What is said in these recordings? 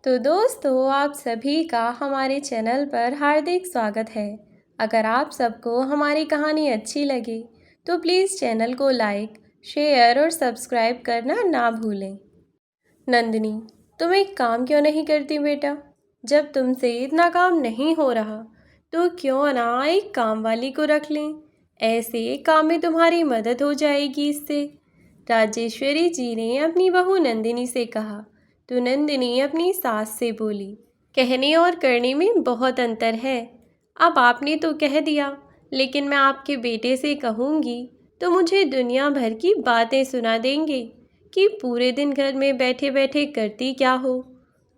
तो दोस्तों, आप सभी का हमारे चैनल पर हार्दिक स्वागत है। अगर आप सबको हमारी कहानी अच्छी लगे तो प्लीज़ चैनल को लाइक, शेयर और सब्सक्राइब करना ना भूलें। नंदिनी, तुम एक काम क्यों नहीं करती बेटा? जब तुमसे इतना काम नहीं हो रहा तो क्यों ना एक काम वाली को रख लें। ऐसे काम में तुम्हारी मदद हो जाएगी इससे। राजेश्वरी जी ने अपनी बहू नंदिनी से कहा तो नंदिनी अपनी सास से बोली, कहने और करने में बहुत अंतर है। अब आपने तो कह दिया, लेकिन मैं आपके बेटे से कहूँगी तो मुझे दुनिया भर की बातें सुना देंगे कि पूरे दिन घर में बैठे बैठे करती क्या हो,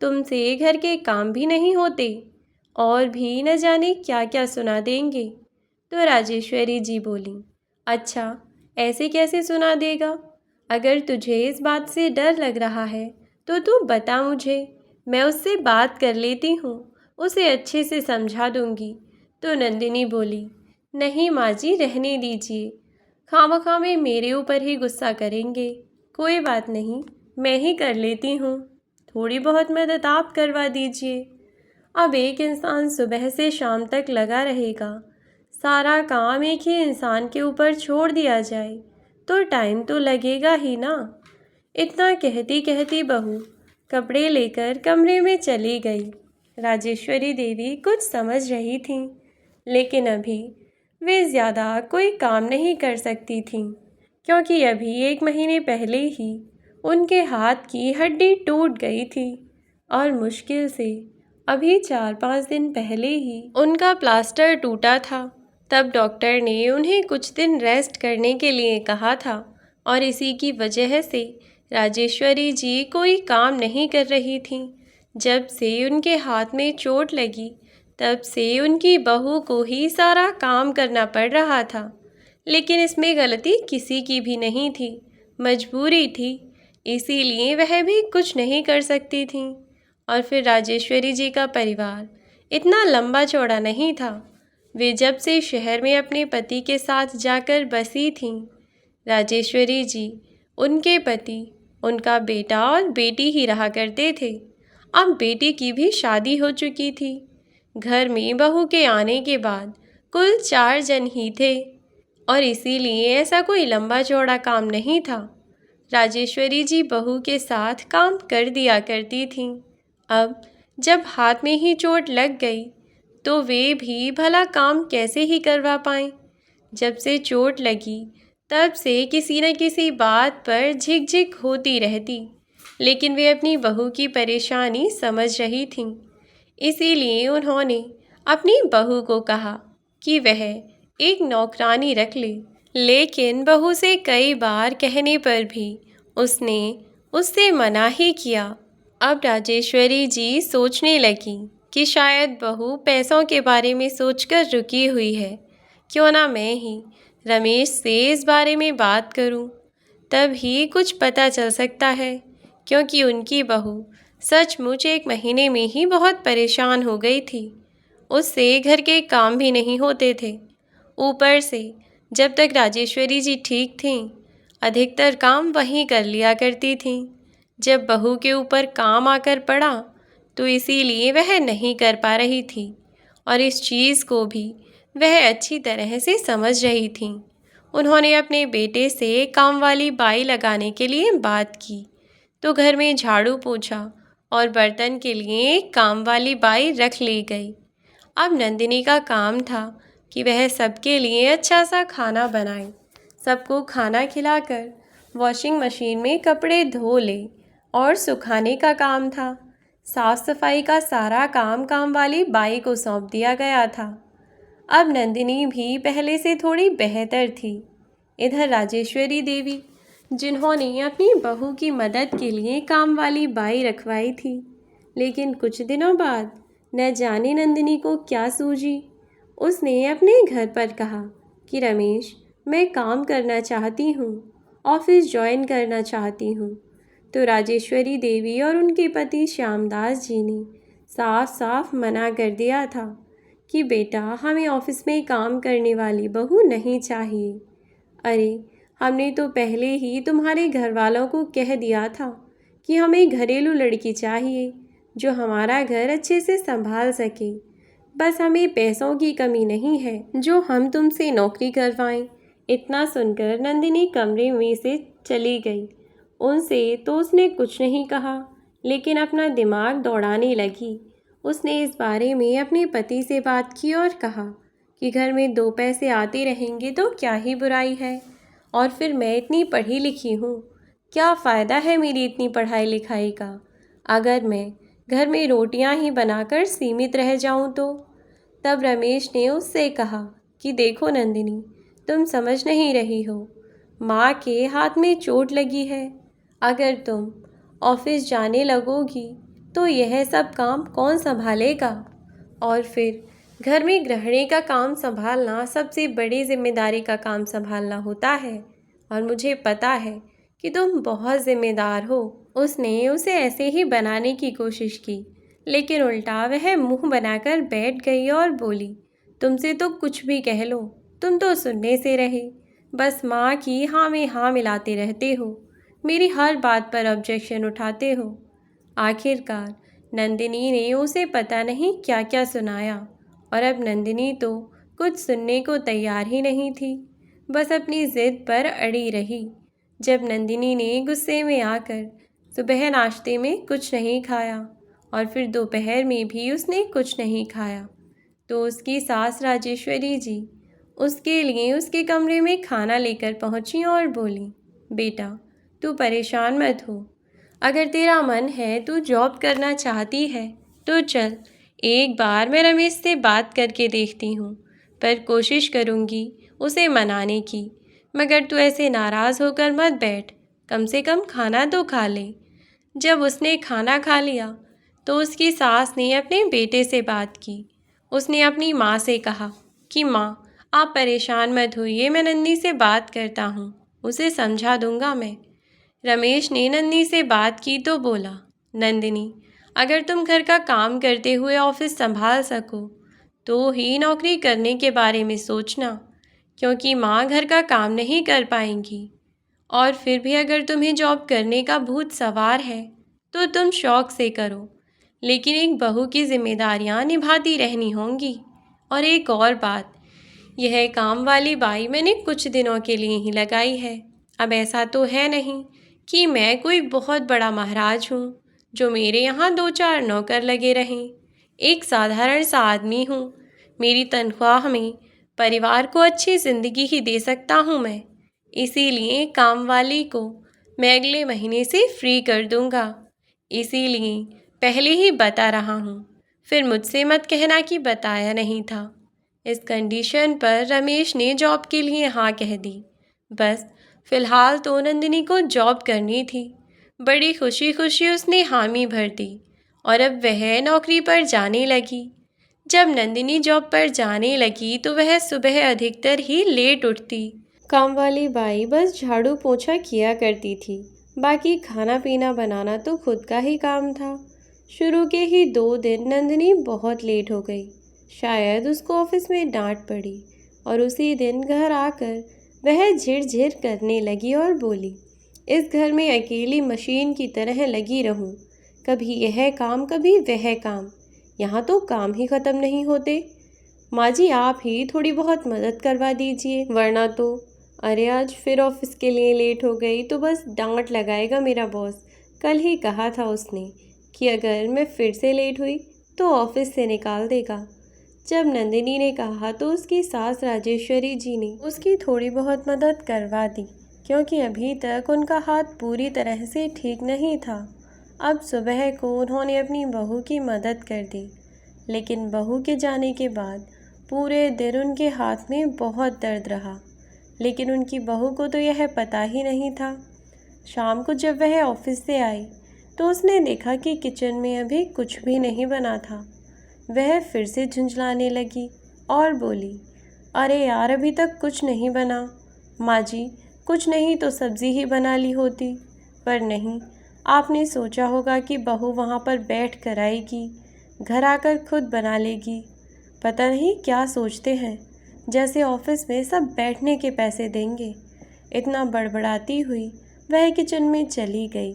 तुमसे घर के काम भी नहीं होते और भी न जाने क्या क्या सुना देंगे। तो राजेश्वरी जी बोली, अच्छा, ऐसे कैसे सुना देगा? अगर तुझे इस बात से डर लग रहा है तो तू बता मुझे, मैं उससे बात कर लेती हूँ, उसे अच्छे से समझा दूँगी। तो नंदिनी बोली, नहीं माँ जी, रहने दीजिए, खामखा में मेरे ऊपर ही गुस्सा करेंगे। कोई बात नहीं, मैं ही कर लेती हूँ, थोड़ी बहुत मदद आप करवा दीजिए। अब एक इंसान सुबह से शाम तक लगा रहेगा, सारा काम एक ही इंसान के ऊपर छोड़ दिया जाए तो टाइम तो लगेगा ही ना। इतना कहती कहती बहू कपड़े लेकर कमरे में चली गई। राजेश्वरी देवी कुछ समझ रही थीं, लेकिन अभी वे ज़्यादा कोई काम नहीं कर सकती थीं, क्योंकि अभी 1 महीने पहले ही उनके हाथ की हड्डी टूट गई थी और मुश्किल से अभी 4-5 दिन पहले ही उनका प्लास्टर टूटा था। तब डॉक्टर ने उन्हें कुछ दिन रेस्ट करने के लिए कहा था और इसी की वजह से राजेश्वरी जी कोई काम नहीं कर रही थीं। जब से उनके हाथ में चोट लगी तब से उनकी बहू को ही सारा काम करना पड़ रहा था, लेकिन इसमें गलती किसी की भी नहीं थी, मजबूरी थी, इसीलिए वह भी कुछ नहीं कर सकती थीं। और फिर राजेश्वरी जी का परिवार इतना लंबा चौड़ा नहीं था। वे जब से शहर में अपने पति के साथ जाकर बसी थीं, राजेश्वरी जी, उनके पति, उनका बेटा और बेटी ही रहा करते थे। अब बेटी की भी शादी हो चुकी थी। घर में बहू के आने के बाद कुल 4 जन ही थे और इसीलिए ऐसा कोई लंबा चौड़ा काम नहीं था। राजेश्वरी जी बहू के साथ काम कर दिया करती थीं। अब जब हाथ में ही चोट लग गई तो वे भी भला काम कैसे ही करवा पाएं। जब से चोट लगी तब से किसी न किसी बात पर झिकझिक होती रहती, लेकिन वे अपनी बहू की परेशानी समझ रही थीं। इसीलिए उन्होंने अपनी बहू को कहा कि वह एक नौकरानी रख ले, लेकिन बहू से कई बार कहने पर भी उसने उससे मना ही किया। अब राजेश्वरी जी सोचने लगी कि शायद बहू पैसों के बारे में सोचकर रुकी हुई है। क्यों ना मैं ही रमेश से इस बारे में बात करूं, तब ही कुछ पता चल सकता है, क्योंकि उनकी बहू सचमुच 1 महीने में ही बहुत परेशान हो गई थी। उससे घर के काम भी नहीं होते थे। ऊपर से जब तक राजेश्वरी जी ठीक थीं, अधिकतर काम वहीं कर लिया करती थीं। जब बहू के ऊपर काम आकर पड़ा तो इसीलिए वह नहीं कर पा रही थी और इस चीज़ को भी वह अच्छी तरह से समझ रही थीं। उन्होंने अपने बेटे से काम वाली बाई लगाने के लिए बात की तो घर में झाड़ू पोछा और बर्तन के लिए एक काम वाली बाई रख ली गई। अब नंदिनी का काम था कि वह सबके लिए अच्छा सा खाना बनाए, सबको खाना खिलाकर वॉशिंग मशीन में कपड़े धो ले और सुखाने का काम था। साफ सफाई का सारा काम वाली बाई को सौंप दिया गया था। अब नंदिनी भी पहले से थोड़ी बेहतर थी। इधर राजेश्वरी देवी, जिन्होंने अपनी बहू की मदद के लिए काम वाली बाई रखवाई थी, लेकिन कुछ दिनों बाद न जाने नंदिनी को क्या सूझी, उसने अपने घर पर कहा कि रमेश, मैं काम करना चाहती हूँ, ऑफिस ज्वाइन करना चाहती हूँ। तो राजेश्वरी देवी और उनके पति श्यामदास जी ने साफ साफ मना कर दिया था कि बेटा, हमें ऑफिस में काम करने वाली बहू नहीं चाहिए। अरे, हमने तो पहले ही तुम्हारे घर वालों को कह दिया था कि हमें घरेलू लड़की चाहिए, जो हमारा घर अच्छे से संभाल सके। बस हमें पैसों की कमी नहीं है जो हम तुमसे नौकरी करवाएं। इतना सुनकर नंदिनी कमरे में से चली गई। उनसे तो उसने कुछ नहीं कहा, लेकिन अपना दिमाग दौड़ाने लगी। उसने इस बारे में अपने पति से बात की और कहा कि घर में 2 पैसे आते रहेंगे तो क्या ही बुराई है। और फिर मैं इतनी पढ़ी लिखी हूँ, क्या फ़ायदा है मेरी इतनी पढ़ाई लिखाई का, अगर मैं घर में रोटियां ही बनाकर सीमित रह जाऊं तो। तब रमेश ने उससे कहा कि देखो नंदिनी, तुम समझ नहीं रही हो, माँ के हाथ में चोट लगी है। अगर तुम ऑफिस जाने लगोगी तो यह सब काम कौन संभालेगा। और फिर घर में गृहिणी का काम संभालना सबसे बड़ी जिम्मेदारी का काम संभालना होता है, और मुझे पता है कि तुम बहुत जिम्मेदार हो। उसने उसे ऐसे ही बनाने की कोशिश की, लेकिन उल्टा वह मुंह बनाकर बैठ गई और बोली, तुमसे तो कुछ भी कह लो, तुम तो सुनने से रहे, बस माँ की हाँ में हाँ मिलाते रहते हो, मेरी हर बात पर ऑब्जेक्शन उठाते हो। आखिरकार नंदिनी ने उसे पता नहीं क्या क्या सुनाया, और अब नंदिनी तो कुछ सुनने को तैयार ही नहीं थी, बस अपनी जिद पर अड़ी रही। जब नंदिनी ने गुस्से में आकर सुबह नाश्ते में कुछ नहीं खाया और फिर दोपहर में भी उसने कुछ नहीं खाया, तो उसकी सास राजेश्वरी जी उसके लिए उसके कमरे में खाना लेकर पहुंची और बोली, बेटा तू परेशान मत हो, अगर तेरा मन है, तू जॉब करना चाहती है तो चल, एक बार मैं रमेश से बात करके देखती हूँ, पर कोशिश करूँगी उसे मनाने की, मगर तू ऐसे नाराज़ होकर मत बैठ, कम से कम खाना तो खा ले। जब उसने खाना खा लिया तो उसकी सास ने अपने बेटे से बात की। उसने अपनी माँ से कहा कि माँ, आप परेशान मत होइए, मैं नन्ही से बात करता हूँ, उसे समझा दूंगा मैं। रमेश ने नंदिनी से बात की तो बोला, नंदिनी, अगर तुम घर का काम करते हुए ऑफिस संभाल सको तो ही नौकरी करने के बारे में सोचना, क्योंकि माँ घर का काम नहीं कर पाएंगी। और फिर भी अगर तुम्हें जॉब करने का भूत सवार है तो तुम शौक से करो, लेकिन एक बहू की जिम्मेदारियाँ निभाती रहनी होंगी। और एक और बात, यह काम वाली बाई मैंने कुछ दिनों के लिए ही लगाई है, अब ऐसा तो है नहीं कि मैं कोई बहुत बड़ा महाराज हूँ जो मेरे यहाँ 2-4 नौकर लगे रहें। एक साधारण सा आदमी हूँ, मेरी तनख्वाह में परिवार को अच्छी ज़िंदगी ही दे सकता हूँ मैं, इसीलिए काम वाली को मैं अगले महीने से फ्री कर दूँगा। इसीलिए पहले ही बता रहा हूँ, फिर मुझसे मत कहना कि बताया नहीं था। इस कंडीशन पर रमेश ने जॉब के लिए हाँ कह दी। बस फिलहाल तो नंदिनी को जॉब करनी थी। बड़ी खुशी खुशी उसने हामी भर दी और अब वह नौकरी पर जाने लगी। जब नंदिनी जॉब पर जाने लगी तो वह सुबह अधिकतर ही लेट उठती। काम वाली बाई बस झाड़ू पोछा किया करती थी, बाकी खाना पीना बनाना तो खुद का ही काम था। शुरू के ही 2 दिन नंदिनी बहुत लेट हो गई। शायद उसको ऑफिस में डांट पड़ी और उसी दिन घर आकर वह झिर-झिर करने लगी और बोली, इस घर में अकेली मशीन की तरह लगी रहूं, कभी यह काम कभी वह काम, यहाँ तो काम ही ख़त्म नहीं होते। माँ जी आप ही थोड़ी बहुत मदद करवा दीजिए, वरना तो अरे आज फिर ऑफिस के लिए लेट हो गई तो बस डांट लगाएगा मेरा बॉस। कल ही कहा था उसने कि अगर मैं फिर से लेट हुई तो ऑफिस से निकाल देगा। जब नंदिनी ने कहा तो उसकी सास राजेश्वरी जी ने उसकी थोड़ी बहुत मदद करवा दी, क्योंकि अभी तक उनका हाथ पूरी तरह से ठीक नहीं था। अब सुबह को उन्होंने अपनी बहू की मदद कर दी, लेकिन बहू के जाने के बाद पूरे दिन उनके हाथ में बहुत दर्द रहा, लेकिन उनकी बहू को तो यह पता ही नहीं था। शाम को जब वह ऑफिस से आई तो उसने देखा कि किचन में अभी कुछ भी नहीं बना था। वह फिर से झुंझलाने लगी और बोली, अरे यार अभी तक कुछ नहीं बना। माँ जी कुछ नहीं तो सब्ज़ी ही बना ली होती, पर नहीं, आपने सोचा होगा कि बहू वहाँ पर बैठ कर आएगी, घर आकर खुद बना लेगी। पता नहीं क्या सोचते हैं, जैसे ऑफिस में सब बैठने के पैसे देंगे। इतना बड़बड़ाती हुई वह किचन में चली गई।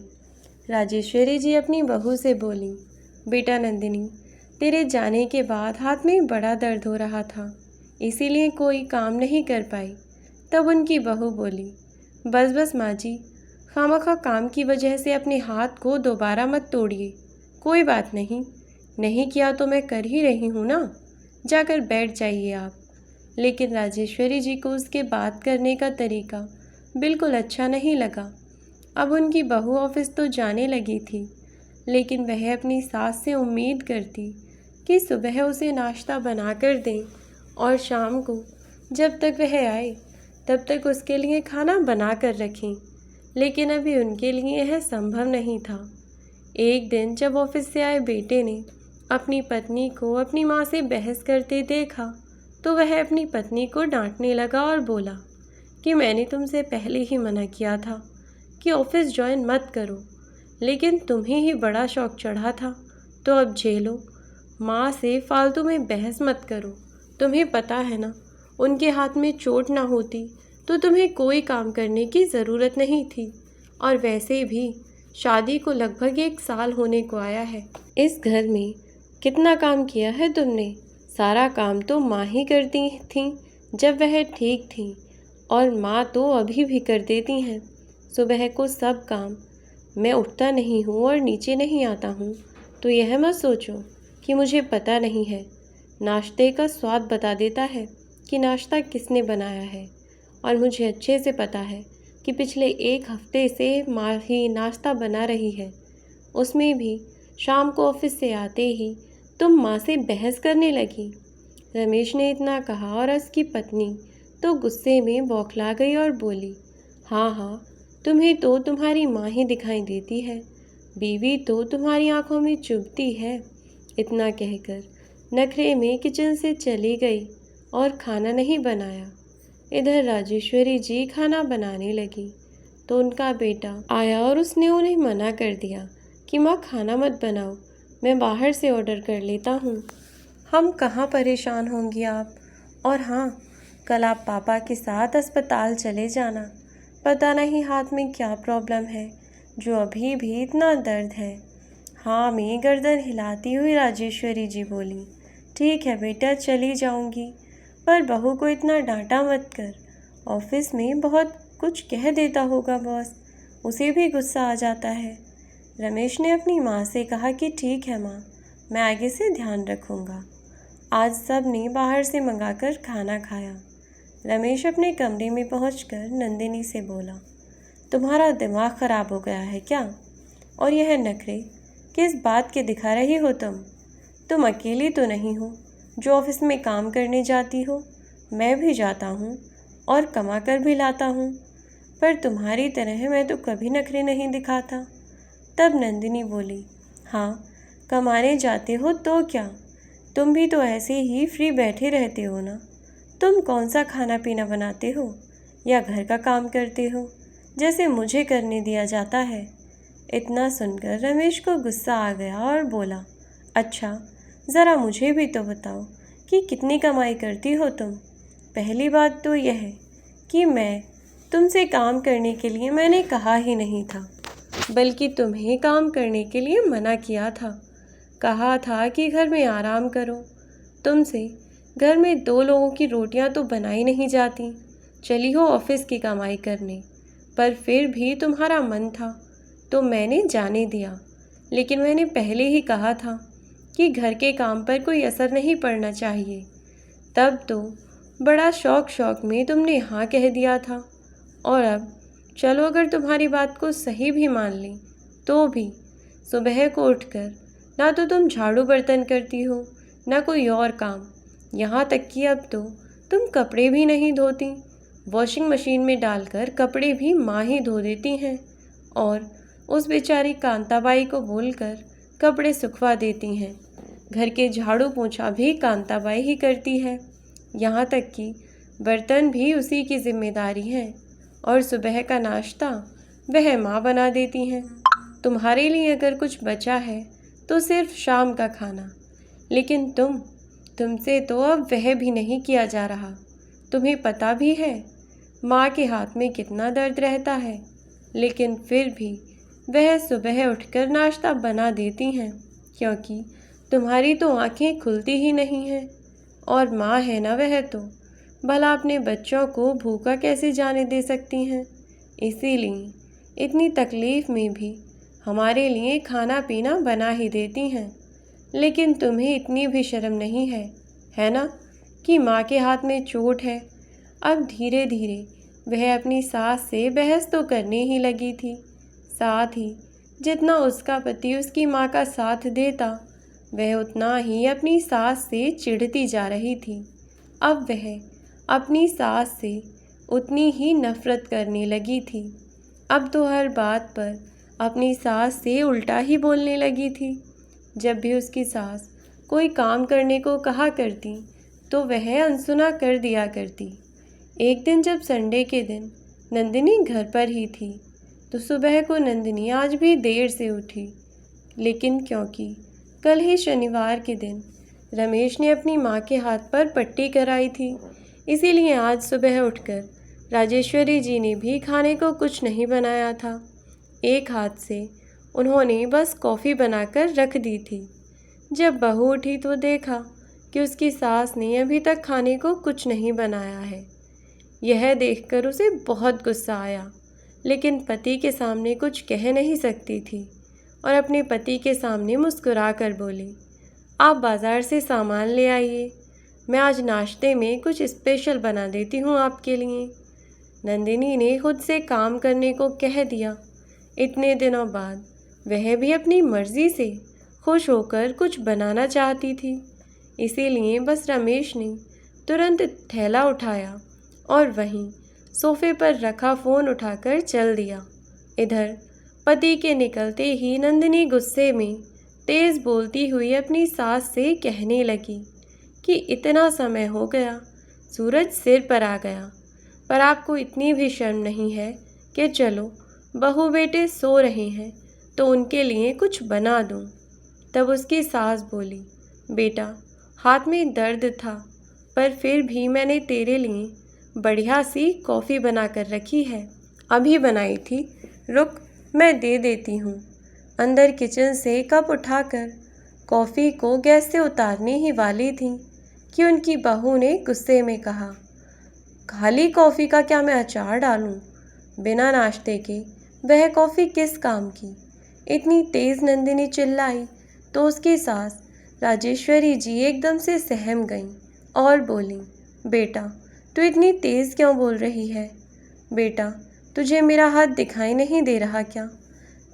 राजेश्वरी जी अपनी बहू से बोली, बेटा नंदिनी, तेरे जाने के बाद हाथ में बड़ा दर्द हो रहा था, इसीलिए कोई काम नहीं कर पाई। तब उनकी बहू बोली, बस बस माँ जी, खामखा काम की वजह से अपने हाथ को दोबारा मत तोड़िए। कोई बात नहीं, नहीं किया तो मैं कर ही रही हूँ ना, जाकर बैठ जाइए आप। लेकिन राजेश्वरी जी को उसके बात करने का तरीका बिल्कुल अच्छा नहीं लगा। अब उनकी बहू ऑफिस तो जाने लगी थी, लेकिन वह अपनी सास से उम्मीद करती कि सुबह उसे नाश्ता बना कर दें और शाम को जब तक वह आए तब तक उसके लिए खाना बना कर रखें। लेकिन अभी उनके लिए यह संभव नहीं था। एक दिन जब ऑफिस से आए बेटे ने अपनी पत्नी को अपनी माँ से बहस करते देखा तो वह अपनी पत्नी को डांटने लगा और बोला कि मैंने तुमसे पहले ही मना किया था कि ऑफिस ज्वाइन मत करो, लेकिन तुम्हें ही बड़ा शौक चढ़ा था, तो अब झेलो। माँ से फालतू में बहस मत करो। तुम्हें पता है ना, उनके हाथ में चोट ना होती तो तुम्हें कोई काम करने की ज़रूरत नहीं थी। और वैसे भी शादी को लगभग 1 साल होने को आया है। इस घर में कितना काम किया है तुमने? सारा काम तो माँ ही करती थी जब वह ठीक थी, और माँ तो अभी भी कर देती हैं। सुबह को सब काम मैं उठता नहीं हूँ और नीचे नहीं आता हूँ, तो यह मत सोचो कि मुझे पता नहीं है। नाश्ते का स्वाद बता देता है कि नाश्ता किसने बनाया है, और मुझे अच्छे से पता है कि पिछले 1 हफ्ते से माँ ही नाश्ता बना रही है। उसमें भी शाम को ऑफिस से आते ही तुम माँ से बहस करने लगी। रमेश ने इतना कहा और उसकी पत्नी तो गुस्से में बौखला गई और बोली, हाँ हाँ, तुम्हें तो तुम्हारी माँ ही दिखाई देती है, बीवी तो तुम्हारी आंखों में चुभती है। इतना कहकर नखरे में किचन से चली गई और खाना नहीं बनाया। इधर राजेश्वरी जी खाना बनाने लगी तो उनका बेटा आया और उसने उन्हें मना कर दिया कि माँ खाना मत बनाओ, मैं बाहर से ऑर्डर कर लेता हूँ। हम कहाँ परेशान होंगी आप। और हाँ, कल आप पापा के साथ अस्पताल चले जाना। पता नहीं हाथ में क्या प्रॉब्लम है जो अभी भी इतना दर्द है। हाँ में गर्दन हिलाती हुई राजेश्वरी जी बोली, ठीक है बेटा, चली जाऊंगी, पर बहू को इतना डांटा मत कर। ऑफिस में बहुत कुछ कह देता होगा बॉस, उसे भी गुस्सा आ जाता है। रमेश ने अपनी माँ से कहा कि ठीक है माँ, मैं आगे से ध्यान रखूँगा। आज सब ने बाहर से मंगाकर खाना खाया। रमेश अपने कमरे में पहुंचकर नंदिनी से बोला, तुम्हारा दिमाग खराब हो गया है क्या? और यह नखरे किस बात के दिखा रही हो तुम अकेली तो नहीं हो जो ऑफिस में काम करने जाती हो, मैं भी जाता हूँ और कमा कर भी लाता हूँ, पर तुम्हारी तरह मैं तो कभी नखरे नहीं दिखाता। तब नंदिनी बोली, हाँ, कमाने जाते हो तो क्या, तुम भी तो ऐसे ही फ्री बैठे रहते हो ना। तुम कौन सा खाना पीना बनाते हो या घर का काम करते हो जैसे मुझे करने दिया जाता है। इतना सुनकर रमेश को गुस्सा आ गया और बोला, अच्छा, ज़रा मुझे भी तो बताओ कि कितनी कमाई करती हो तुम। पहली बात तो यह है कि मैं तुमसे काम करने के लिए मैंने कहा ही नहीं था, बल्कि तुम्हें काम करने के लिए मना किया था। कहा था कि घर में आराम करो। तुमसे घर में 2 लोगों की रोटियां तो बनाई नहीं जाती, चली हो ऑफिस की कमाई करने। पर फिर भी तुम्हारा मन था तो मैंने जाने दिया, लेकिन मैंने पहले ही कहा था कि घर के काम पर कोई असर नहीं पड़ना चाहिए। तब तो बड़ा शौक में तुमने हाँ कह दिया था, और अब चलो अगर तुम्हारी बात को सही भी मान लें तो भी सुबह को उठकर ना तो तुम झाड़ू बर्तन करती हो ना कोई और काम, यहाँ तक कि अब तो तुम कपड़े भी नहीं धोती। वॉशिंग मशीन में डालकर कपड़े भी माँ ही धो देती हैं और उस बेचारी कांताबाई को बोलकर कपड़े सुखवा देती हैं। घर के झाड़ू पोंछा भी कांताबाई ही करती है, यहाँ तक कि बर्तन भी उसी की जिम्मेदारी है, और सुबह का नाश्ता वह माँ बना देती हैं। तुम्हारे लिए अगर कुछ बचा है तो सिर्फ शाम का खाना, लेकिन तुमसे तो अब वह भी नहीं किया जा रहा। तुम्हें पता भी है माँ के हाथ में कितना दर्द रहता है, लेकिन फिर भी वह सुबह उठकर नाश्ता बना देती हैं क्योंकि तुम्हारी तो आंखें खुलती ही नहीं हैं। और माँ है ना वह तो, भला अपने बच्चों को भूखा कैसे जाने दे सकती हैं। इसीलिए इतनी तकलीफ़ में भी हमारे लिए खाना पीना बना ही देती हैं। लेकिन तुम्हें इतनी भी शर्म नहीं है ना, कि माँ के हाथ में चोट है। अब धीरे धीरे वह अपनी सास से बहस तो करने ही लगी थी। साथ ही जितना उसका पति उसकी माँ का साथ देता, वह उतना ही अपनी सास से चिढ़ती जा रही थी। अब वह अपनी सास से उतनी ही नफरत करने लगी थी। अब तो हर बात पर अपनी सास से उल्टा ही बोलने लगी थी। जब भी उसकी सास कोई काम करने को कहा करती तो वह अनसुना कर दिया करती। एक दिन जब संडे के दिन नंदिनी घर पर ही थी, तो सुबह को नंदिनी आज भी देर से उठी। लेकिन क्योंकि कल ही शनिवार के दिन रमेश ने अपनी माँ के हाथ पर पट्टी कराई थी, इसीलिए आज सुबह उठकर राजेश्वरी जी ने भी खाने को कुछ नहीं बनाया था। एक हाथ से उन्होंने बस कॉफ़ी बनाकर रख दी थी। जब बहू उठी तो देखा कि उसकी सास ने अभी तक खाने को कुछ नहीं बनाया है। यह देखकर उसे बहुत गुस्सा आया, लेकिन पति के सामने कुछ कह नहीं सकती थी और अपने पति के सामने मुस्कुरा कर बोली, आप बाज़ार से सामान ले आइए, मैं आज नाश्ते में कुछ स्पेशल बना देती हूँ आपके लिए। नंदिनी ने खुद से काम करने को कह दिया। इतने दिनों बाद वह भी अपनी मर्ज़ी से खुश होकर कुछ बनाना चाहती थी। इसीलिए बस रमेश ने तुरंत थैला उठाया और वहीं सोफे पर रखा फ़ोन उठाकर चल दिया। इधर पति के निकलते ही नंदिनी गुस्से में तेज़ बोलती हुई अपनी सास से कहने लगी कि इतना समय हो गया, सूरज सिर पर आ गया, पर आपको इतनी भी शर्म नहीं है कि चलो बहू बेटे सो रहे हैं तो उनके लिए कुछ बना दूं। तब उसकी सास बोली, बेटा हाथ में दर्द था, पर फिर भी मैंने तेरे लिए बढ़िया सी कॉफ़ी बना कर रखी है, अभी बनाई थी, रुक मैं दे देती हूँ। अंदर किचन से कप उठाकर कॉफ़ी को गैस से उतारने ही वाली थी कि उनकी बहू ने गुस्से में कहा, खाली कॉफ़ी का क्या मैं अचार डालूं? बिना नाश्ते के वह कॉफ़ी किस काम की? इतनी तेज़ नंदिनी चिल्लाई तो उसकी सास राजेश्वरी जी एकदम से सहम गईं और बोली, बेटा तू इतनी तेज़ क्यों बोल रही है? बेटा तुझे मेरा हाथ दिखाई नहीं दे रहा क्या?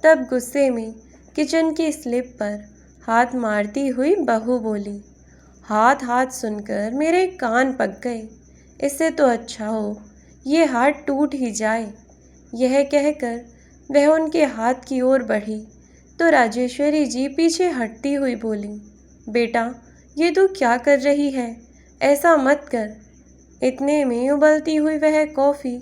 तब गुस्से में किचन की स्लिप पर हाथ मारती हुई बहू बोली, हाथ हाथ सुनकर मेरे कान पक गए, इससे तो अच्छा हो ये हाथ टूट ही जाए। यह कहकर वह उनके हाथ की ओर बढ़ी तो राजेश्वरी जी पीछे हटती हुई बोली, बेटा ये तू क्या कर रही है, ऐसा मत कर। इतने में उबलती हुई वह कॉफ़ी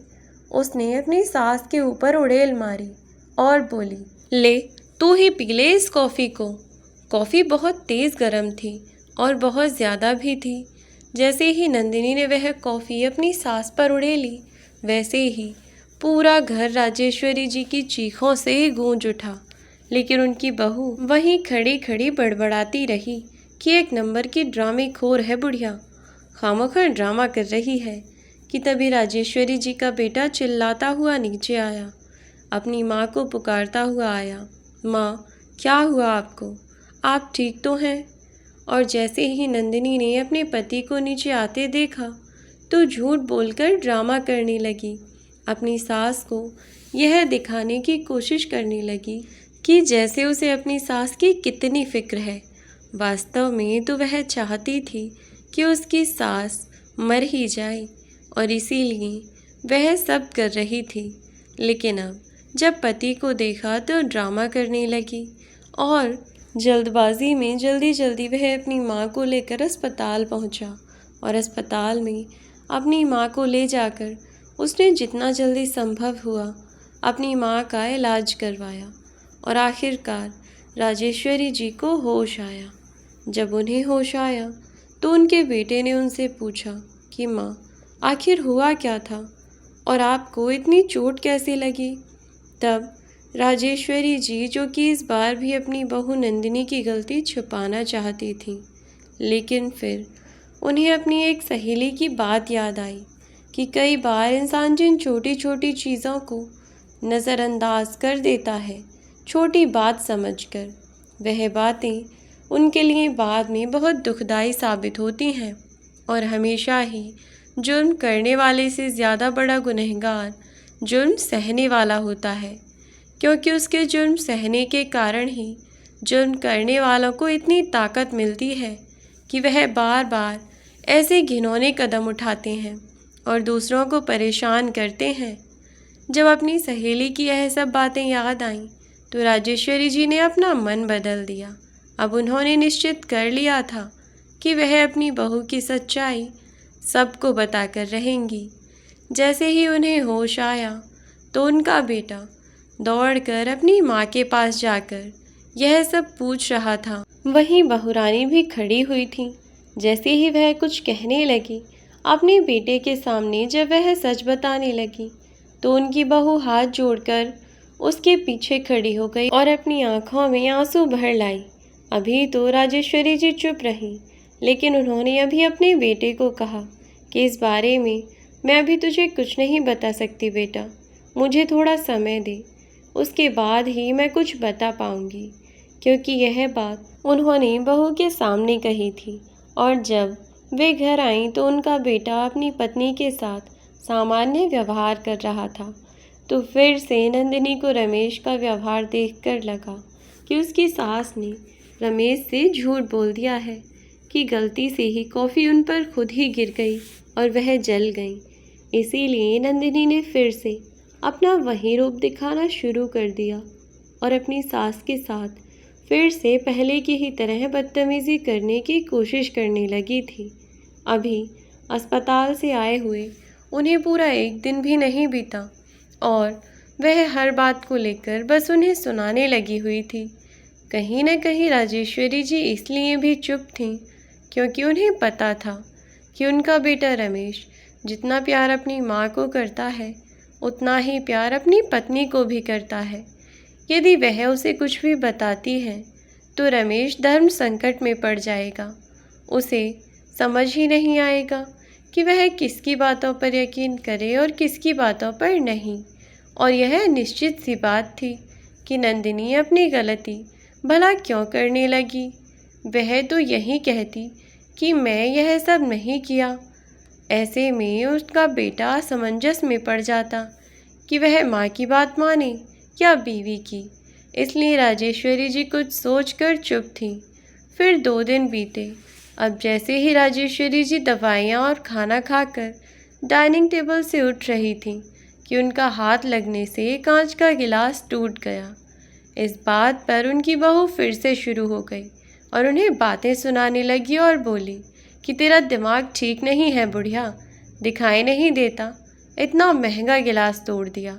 उसने अपनी सास के ऊपर उड़ेल मारी और बोली, ले तू ही पी ले इस कॉफ़ी को। कॉफ़ी बहुत तेज़ गर्म थी और बहुत ज़्यादा भी थी। जैसे ही नंदिनी ने वह कॉफ़ी अपनी सास पर उड़ेली, वैसे ही पूरा घर राजेश्वरी जी की चीखों से गूंज उठा। लेकिन उनकी बहू वहीं खड़ी खड़ी बड़बड़ाती रही कि एक नंबर की ड्रामेखोर है बुढ़िया, खामोखा ड्रामा कर रही है। कि तभी राजेश्वरी जी का बेटा चिल्लाता हुआ नीचे आया, अपनी माँ को पुकारता हुआ आया, माँ क्या हुआ आपको, आप ठीक तो हैं? और जैसे ही नंदिनी ने अपने पति को नीचे आते देखा तो झूठ बोलकर ड्रामा करने लगी। अपनी सास को यह दिखाने की कोशिश करने लगी कि जैसे उसे अपनी सास की कितनी फ़िक्र है। वास्तव में तो वह चाहती थी कि उसकी सास मर ही जाए और इसीलिए वह सब कर रही थी। लेकिन अब जब पति को देखा तो ड्रामा करने लगी और जल्दबाजी में जल्दी जल्दी वह अपनी माँ को लेकर अस्पताल पहुँचा और अस्पताल में अपनी माँ को ले जाकर उसने जितना जल्दी संभव हुआ अपनी माँ का इलाज करवाया और आखिरकार राजेश्वरी जी को होश आया। जब उन्हें होश आया तो उनके बेटे ने उनसे पूछा कि माँ आखिर हुआ क्या था और आपको इतनी चोट कैसे लगी? तब राजेश्वरी जी, जो कि इस बार भी अपनी बहू नंदिनी की गलती छुपाना चाहती थी, लेकिन फिर उन्हें अपनी एक सहेली की बात याद आई कि कई बार इंसान जिन छोटी छोटी चीज़ों को नज़रअंदाज कर देता है, छोटी बात समझकर, वह बातें उनके लिए बाद में बहुत दुखदाई साबित होती हैं। और हमेशा ही जुर्म करने वाले से ज़्यादा बड़ा गुनहगार जुर्म सहने वाला होता है, क्योंकि उसके जुर्म सहने के कारण ही जुर्म करने वालों को इतनी ताकत मिलती है कि वह बार बार ऐसे घिनौने कदम उठाते हैं और दूसरों को परेशान करते हैं। जब अपनी सहेली की यह सब बातें याद आईं तो राजेश्वरी जी ने अपना मन बदल दिया। अब उन्होंने निश्चित कर लिया था कि वह अपनी बहू की सच्चाई सबको बताकर रहेंगी। जैसे ही उन्हें होश आया तो उनका बेटा दौड़कर अपनी माँ के पास जाकर यह सब पूछ रहा था। वहीं बहुरानी भी खड़ी हुई थी। जैसे ही वह कुछ कहने लगी अपने बेटे के सामने, जब वह सच बताने लगी तो उनकी बहू हाथ जोड़कर उसके पीछे खड़ी हो गई और अपनी आंखों में आंसू भर लाई। अभी तो राजेश्वरी जी चुप रहीं, लेकिन उन्होंने अभी अपने बेटे को कहा कि इस बारे में मैं अभी तुझे कुछ नहीं बता सकती बेटा, मुझे थोड़ा समय दे, उसके बाद ही मैं कुछ बता पाऊंगी। क्योंकि यह बात उन्होंने बहू के सामने कही थी और जब वे घर आईं तो उनका बेटा अपनी पत्नी के साथ सामान्य व्यवहार कर रहा था। तो फिर से नंदिनी को रमेश का व्यवहार देखकर लगा कि उसकी सास ने रमेश से झूठ बोल दिया है कि गलती से ही कॉफ़ी उन पर खुद ही गिर गई और वह जल गई। इसीलिए नंदिनी ने फिर से अपना वही रूप दिखाना शुरू कर दिया और अपनी सास के साथ फिर से पहले की ही तरह बदतमीज़ी करने की कोशिश करने लगी थी। अभी अस्पताल से आए हुए उन्हें पूरा एक दिन भी नहीं बीता और वह हर बात को लेकर बस उन्हें सुनाने लगी हुई थी। कहीं न कहीं राजेश्वरी जी इसलिए भी चुप थीं क्योंकि उन्हें पता था कि उनका बेटा रमेश जितना प्यार अपनी माँ को करता है उतना ही प्यार अपनी पत्नी को भी करता है। यदि वह उसे कुछ भी बताती है तो रमेश धर्म संकट में पड़ जाएगा। उसे समझ ही नहीं आएगा कि वह किसकी बातों पर यकीन करे और किसकी बातों पर नहीं। और यह निश्चित सी बात थी कि नंदिनी अपनी गलती भला क्यों करने लगी। वह तो यही कहती कि मैं यह सब नहीं किया। ऐसे में उसका बेटा असमंजस में पड़ जाता कि वह माँ की बात माने या बीवी की। इसलिए राजेश्वरी जी कुछ सोचकर चुप थी। फिर 2 दिन बीते। अब जैसे ही राजेश्वरी जी दवाइयाँ और खाना खाकर डाइनिंग टेबल से उठ रही थी कि उनका हाथ लगने से कांच का गिलास टूट गया। इस बात पर उनकी बहू फिर से शुरू हो गई और उन्हें बातें सुनाने लगी और बोली कि तेरा दिमाग ठीक नहीं है बुढ़िया, दिखाई नहीं देता, इतना महंगा गिलास तोड़ दिया।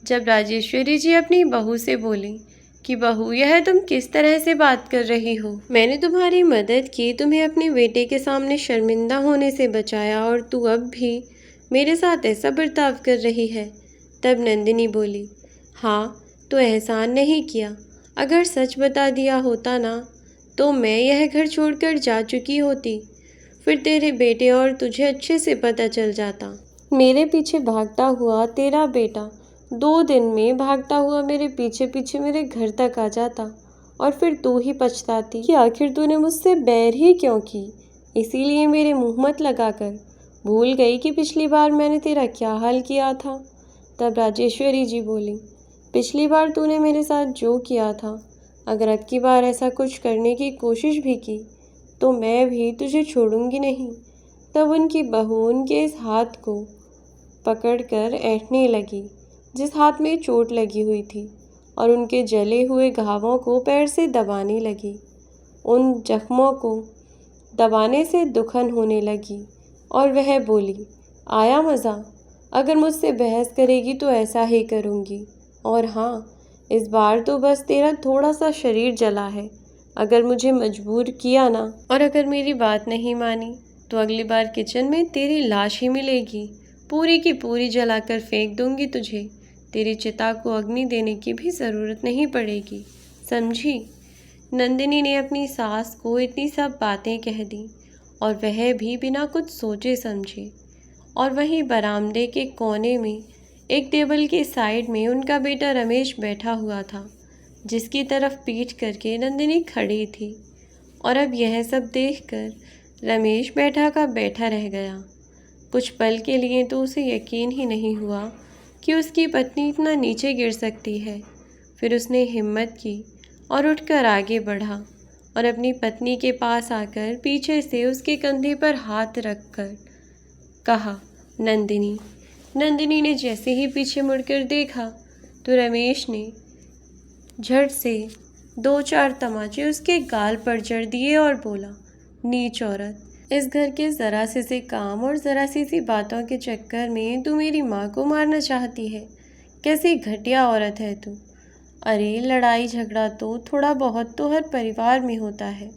जब राजेश्वरी जी अपनी बहू से बोली कि बहू यह तुम किस तरह से बात कर रही हो, मैंने तुम्हारी मदद की, तुम्हें अपने बेटे के सामने शर्मिंदा होने से बचाया और तू अब भी मेरे साथ ऐसा बर्ताव कर रही है। तब नंदिनी बोली, हाँ तो एहसान नहीं किया, अगर सच बता दिया होता ना तो मैं यह घर छोड़कर जा चुकी होती। फिर तेरे बेटे और तुझे अच्छे से पता चल जाता। मेरे पीछे भागता हुआ तेरा बेटा 2 दिन में भागता हुआ मेरे पीछे पीछे मेरे घर तक आ जाता और फिर तू ही पछताती कि आखिर तूने मुझसे बैर ही क्यों की। इसीलिए मेरे मुँह मत लगाकर भूल गई कि पिछली बार मैंने तेरा क्या हाल किया था। तब राजेश्वरी जी बोली, पिछली बार तूने मेरे साथ जो किया था, अगर अब की बार ऐसा कुछ करने की कोशिश भी की तो मैं भी तुझे छोड़ूंगी नहीं। तब उनकी बहू उनके इस हाथ को पकड़कर ऐंठने लगी जिस हाथ में चोट लगी हुई थी और उनके जले हुए घावों को पैर से दबाने लगी। उन जख्मों को दबाने से दुखन होने लगी और वह बोली, आया मज़ा, अगर मुझसे बहस करेगी तो ऐसा ही करूँगी। और हाँ, इस बार तो बस तेरा थोड़ा सा शरीर जला है। अगर मुझे मजबूर किया ना और अगर मेरी बात नहीं मानी तो अगली बार किचन में तेरी लाश ही मिलेगी, पूरी की पूरी जलाकर फेंक दूंगी तुझे। तेरी चिता को अग्नि देने की भी ज़रूरत नहीं पड़ेगी, समझी? नंदिनी ने अपनी सास को इतनी सब बातें कह दी और वह भी बिना कुछ सोचे समझे। और वहीं बरामदे के कोने में एक टेबल के साइड में उनका बेटा रमेश बैठा हुआ था, जिसकी तरफ पीठ करके नंदिनी खड़ी थी। और अब यह सब देखकर रमेश बैठा का बैठा रह गया। कुछ पल के लिए तो उसे यकीन ही नहीं हुआ कि उसकी पत्नी इतना नीचे गिर सकती है। फिर उसने हिम्मत की और उठकर आगे बढ़ा और अपनी पत्नी के पास आकर पीछे से उसके कंधे पर हाथ रखकर कहा, नंदिनी। नंदिनी ने जैसे ही पीछे मुड़कर देखा तो रमेश ने झट से 2-4 तमाचे उसके गाल पर जड़ दिए और बोला, नीच औरत, इस घर के ज़रा से काम और ज़रा सी बातों के चक्कर में तू मेरी माँ को मारना चाहती है। कैसी घटिया औरत है तू। अरे लड़ाई झगड़ा तो थोड़ा बहुत तो हर परिवार में होता है,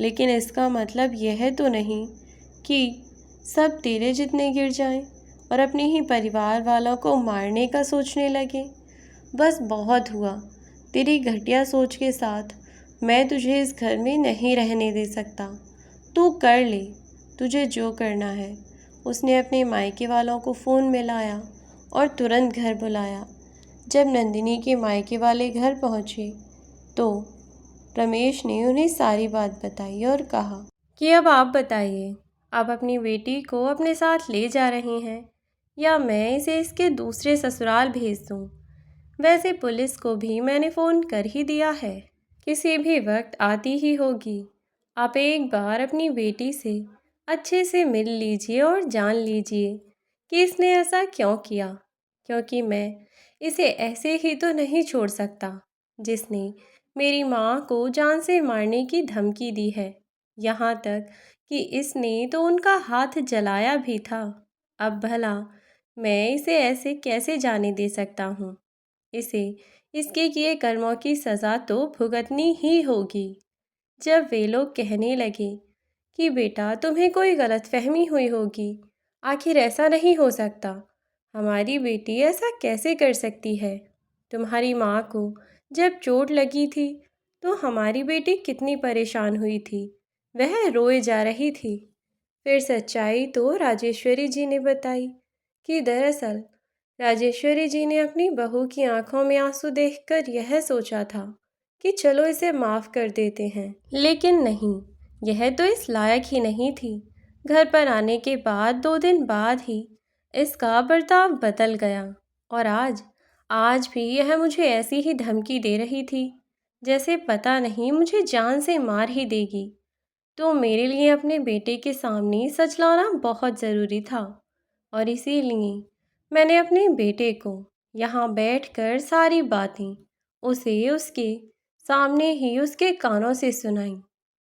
लेकिन इसका मतलब यह तो नहीं कि सब तेरे जितने गिर जाएं और अपने ही परिवार वालों को मारने का सोचने लगे। बस बहुत हुआ। तेरी घटिया सोच के साथ मैं तुझे इस घर में नहीं रहने दे सकता। तू कर ले, तुझे जो करना है। उसने अपने मायके वालों को फ़ोन मिलाया और तुरंत घर बुलाया। जब नंदिनी के मायके वाले घर पहुँचे तो रमेश ने उन्हें सारी बात बताई और कहा कि अब आप बताइए, आप अपनी बेटी को अपने साथ ले जा रही हैं या मैं इसे इसके दूसरे ससुराल भेज दूँ। वैसे पुलिस को भी मैंने फ़ोन कर ही दिया है, किसी भी वक्त आती ही होगी। आप एक बार अपनी बेटी से अच्छे से मिल लीजिए और जान लीजिए कि इसने ऐसा क्यों किया, क्योंकि मैं इसे ऐसे ही तो नहीं छोड़ सकता जिसने मेरी माँ को जान से मारने की धमकी दी है। यहाँ तक कि इसने तो उनका हाथ जलाया भी था। अब भला मैं इसे ऐसे कैसे जाने दे सकता हूँ। इसे इसके किए कर्मों की सज़ा तो भुगतनी ही होगी। जब वे लोग कहने लगे कि बेटा तुम्हें कोई गलतफहमी हुई होगी, आखिर ऐसा नहीं हो सकता, हमारी बेटी ऐसा कैसे कर सकती है। तुम्हारी माँ को जब चोट लगी थी तो हमारी बेटी कितनी परेशान हुई थी, वह रोए जा रही थी। फिर सच्चाई तो राजेश्वरी जी ने बताई कि दरअसल राजेश्वरी जी ने अपनी बहू की आंखों में आंसू देखकर यह सोचा था कि चलो इसे माफ़ कर देते हैं, लेकिन नहीं, यह तो इस लायक ही नहीं थी। घर पर आने के बाद 2 दिन बाद ही इसका बर्ताव बदल गया और आज भी यह मुझे ऐसी ही धमकी दे रही थी जैसे पता नहीं मुझे जान से मार ही देगी। तो मेरे लिए अपने बेटे के सामने सच लाना बहुत ज़रूरी था और इसीलिए मैंने अपने बेटे को यहाँ बैठकर सारी बातें उसे उसके सामने ही उसके कानों से सुनाई,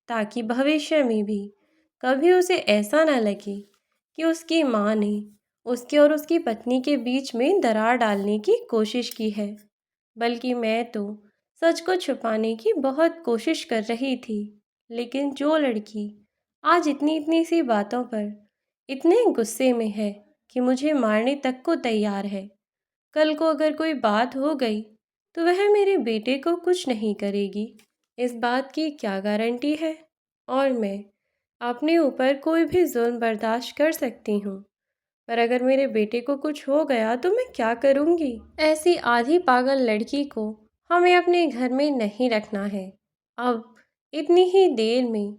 ताकि भविष्य में भी कभी उसे ऐसा न लगे कि उसकी माँ ने उसके और उसकी पत्नी के बीच में दरार डालने की कोशिश की है। बल्कि मैं तो सच को छुपाने की बहुत कोशिश कर रही थी, लेकिन जो लड़की आज इतनी इतनी सी बातों पर इतने गुस्से में है कि मुझे मारने तक को तैयार है, कल को अगर कोई बात हो गई तो वह मेरे बेटे को कुछ नहीं करेगी, इस बात की क्या गारंटी है। और मैं अपने ऊपर कोई भी जुल्म बर्दाश्त कर सकती हूँ, पर अगर मेरे बेटे को कुछ हो गया तो मैं क्या करूँगी। ऐसी आधी पागल लड़की को हमें अपने घर में नहीं रखना है। अब इतनी ही देर में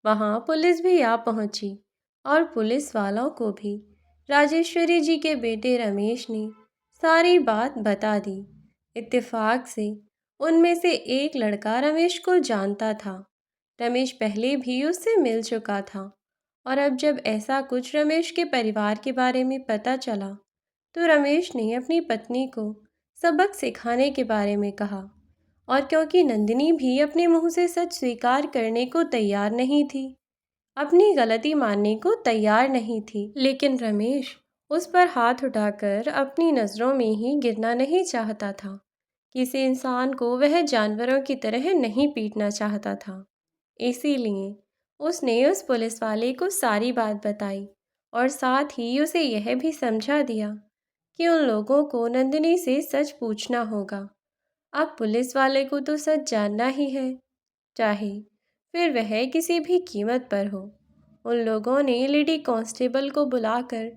वहाँ पुलिस भी आ पहुँची और पुलिस वालों को भी राजेश्वरी जी के बेटे रमेश ने सारी बात बता दी। इत्तेफाक से उनमें से एक लड़का रमेश को जानता था। रमेश पहले भी उससे मिल चुका था और अब जब ऐसा कुछ रमेश के परिवार के बारे में पता चला तो रमेश ने अपनी पत्नी को सबक सिखाने के बारे में कहा। और क्योंकि नंदिनी भी अपने मुंह से सच स्वीकार करने को तैयार नहीं थी, अपनी गलती मानने को तैयार नहीं थी, लेकिन रमेश उस पर हाथ उठाकर अपनी नज़रों में ही गिरना नहीं चाहता था। किसी इंसान को वह जानवरों की तरह नहीं पीटना चाहता था। इसीलिए उसने उस पुलिस वाले को सारी बात बताई और साथ ही उसे यह भी समझा दिया कि उन लोगों को नंदिनी से सच पूछना होगा। अब पुलिस वाले को तो सच जानना ही है, चाहे फिर वह किसी भी कीमत पर हो। उन लोगों ने लेडी कांस्टेबल को बुलाकर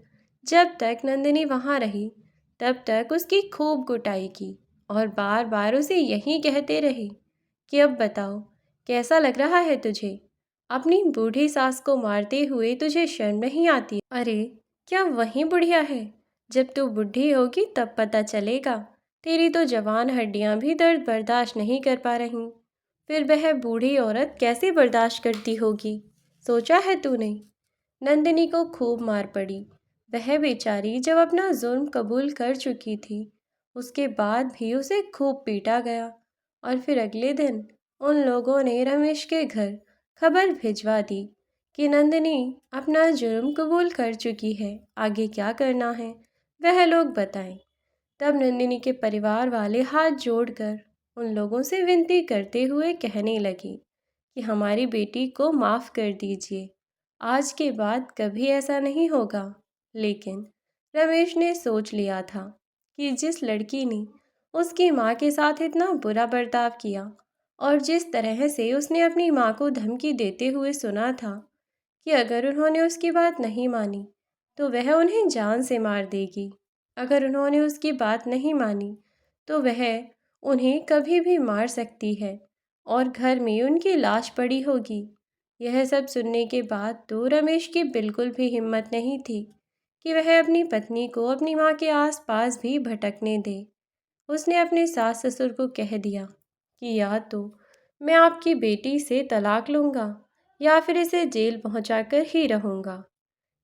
जब तक नंदिनी वहां रही तब तक उसकी खूब कुटाई की और बार बार उसे यही कहते रहे कि अब बताओ, कैसा लग रहा है तुझे? अपनी बूढ़ी सास को मारते हुए तुझे शर्म नहीं आती? अरे, क्या वही बुढ़िया है? जब तू बुढ़ी होगी तब पता चलेगा। तेरी तो जवान हड्डियां भी दर्द बर्दाश्त नहीं कर पा रही। फिर वह बूढ़ी औरत कैसे बर्दाश्त करती होगी? सोचा है तूने? नंदिनी को खूब मार पड़ी। वह बेचारी जब अपना जुर्म कबूल कर चुकी थी, उसके बाद भी उसे खूब पीटा गया। और फिर अगले दिन उन लोगों ने रमेश के घर खबर भिजवा दी कि नंदिनी अपना जुर्म कबूल कर चुकी है। आगे क्या करना है वह लोग बताएं। तब नंदिनी के परिवार वाले हाथ जोड़कर उन लोगों से विनती करते हुए कहने लगे कि हमारी बेटी को माफ़ कर दीजिए, आज के बाद कभी ऐसा नहीं होगा। लेकिन रमेश ने सोच लिया था कि जिस लड़की ने उसकी माँ के साथ इतना बुरा बर्ताव किया और जिस तरह से उसने अपनी माँ को धमकी देते हुए सुना था कि अगर उन्होंने उसकी बात नहीं मानी तो वह उन्हें जान से मार देगी, अगर उन्होंने उसकी बात नहीं मानी तो वह उन्हें कभी भी मार सकती है और घर में उनकी लाश पड़ी होगी। यह सब सुनने के बाद तो रमेश की बिल्कुल भी हिम्मत नहीं थी कि वह अपनी पत्नी को अपनी माँ के आसपास भी भटकने दे। उसने अपने सास ससुर को कह दिया कि या तो मैं आपकी बेटी से तलाक लूँगा या फिर इसे जेल पहुँचाकर ही रहूँगा।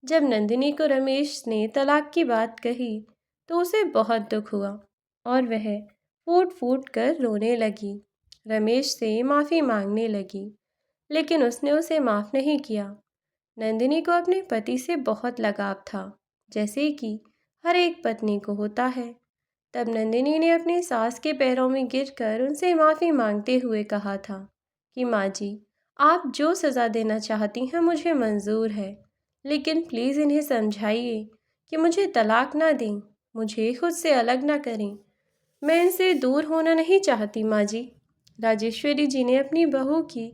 जब नंदिनी को रमेश ने तलाक की बात कही तो उसे बहुत दुख हुआ और वह फूट फूट कर रोने लगी। रमेश से माफ़ी मांगने लगी, लेकिन उसने उसे माफ़ नहीं किया। नंदिनी को अपने पति से बहुत लगाव था, जैसे कि हर एक पत्नी को होता है। तब नंदिनी ने अपनी सास के पैरों में गिरकर उनसे माफ़ी मांगते हुए कहा था कि माँ जी, आप जो सज़ा देना चाहती हैं मुझे मंजूर है, लेकिन प्लीज़ इन्हें समझाइए कि मुझे तलाक ना दें, मुझे खुद से अलग ना करें। मैं इनसे दूर होना नहीं चाहती माँ जी। राजेश्वरी जी ने अपनी बहू की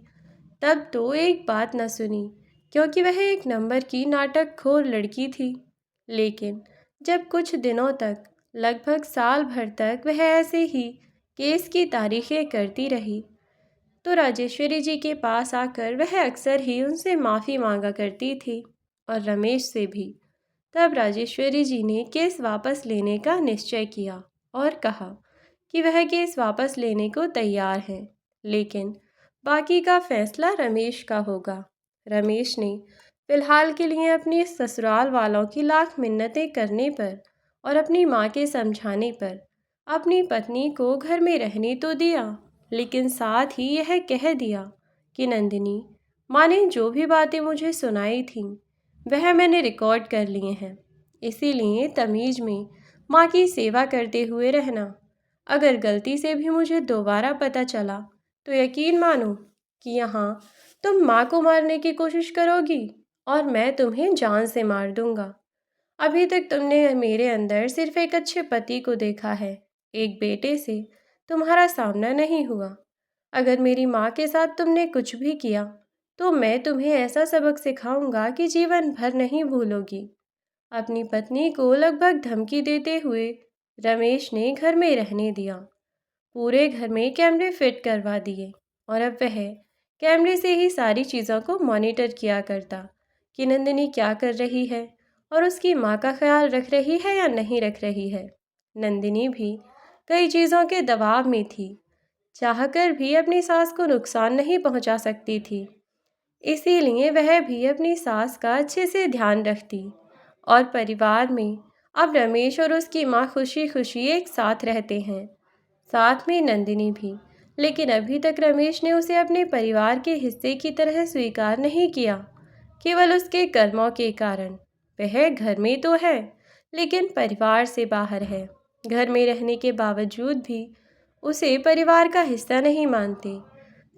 तब तो एक बात न सुनी, क्योंकि वह एक नंबर की नाटकखोर लड़की थी। लेकिन जब कुछ दिनों तक, लगभग साल भर तक वह ऐसे ही केस की तारीखें करती रही, तो राजेश्वरी जी के पास आकर वह अक्सर ही उनसे माफ़ी मांगा करती थी और रमेश से भी। तब राजेश्वरी जी ने केस वापस लेने का निश्चय किया और कहा कि वह केस वापस लेने को तैयार हैं, लेकिन बाकी का फैसला रमेश का होगा। रमेश ने फिलहाल के लिए अपने ससुराल वालों की लाख मिन्नतें करने पर और अपनी माँ के समझाने पर अपनी पत्नी को घर में रहने तो दिया, लेकिन साथ ही यह कह दिया कि नंदिनी, माँ ने जो भी बातें मुझे सुनाई थीं वह मैंने रिकॉर्ड कर लिए हैं, इसीलिए तमीज़ में माँ की सेवा करते हुए रहना। अगर गलती से भी मुझे दोबारा पता चला तो यकीन मानो कि यहाँ तुम माँ को मारने की कोशिश करोगी और मैं तुम्हें जान से मार दूंगा। अभी तक तुमने मेरे अंदर सिर्फ एक अच्छे पति को देखा है, एक बेटे से तुम्हारा सामना नहीं हुआ। अगर मेरी माँ के साथ तुमने कुछ भी किया तो मैं तुम्हें ऐसा सबक सिखाऊंगा कि जीवन भर नहीं भूलोगी। अपनी पत्नी को लगभग धमकी देते हुए रमेश ने घर में रहने दिया। पूरे घर में कैमरे फिट करवा दिए और अब वह कैमरे से ही सारी चीज़ों को मॉनिटर किया करता कि नंदिनी क्या कर रही है और उसकी माँ का ख्याल रख रही है या नहीं रख रही है। नंदिनी भी कई चीज़ों के दबाव में थी, चाहकर भी अपनी सास को नुकसान नहीं पहुंचा सकती थी, इसीलिए वह भी अपनी सास का अच्छे से ध्यान रखती। और परिवार में अब रमेश और उसकी माँ खुशी खुशी एक साथ रहते हैं, साथ में नंदिनी भी। लेकिन अभी तक रमेश ने उसे अपने परिवार के हिस्से की तरह स्वीकार नहीं किया, केवल उसके कर्मों के कारण। वह घर में तो है लेकिन परिवार से बाहर है। घर में रहने के बावजूद भी उसे परिवार का हिस्सा नहीं मानते।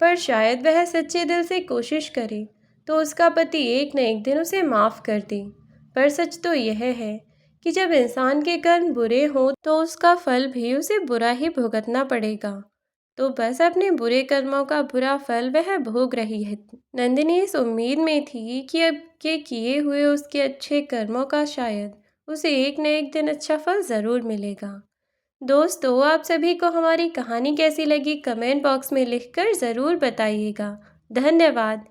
पर शायद वह सच्चे दिल से कोशिश करे तो उसका पति एक न एक दिन उसे माफ़ कर दे। पर सच तो यह है कि जब इंसान के कर्म बुरे हों तो उसका फल भी उसे बुरा ही भुगतना पड़ेगा। तो बस अपने बुरे कर्मों का बुरा फल वह भोग रही है। नंदिनी इस उम्मीद में थी कि अब के किए हुए उसके अच्छे कर्मों का शायद उसे एक न एक दिन अच्छा फल ज़रूर मिलेगा। दोस्तों, आप सभी को हमारी कहानी कैसी लगी कमेंट बॉक्स में लिखकर ज़रूर बताइएगा। धन्यवाद।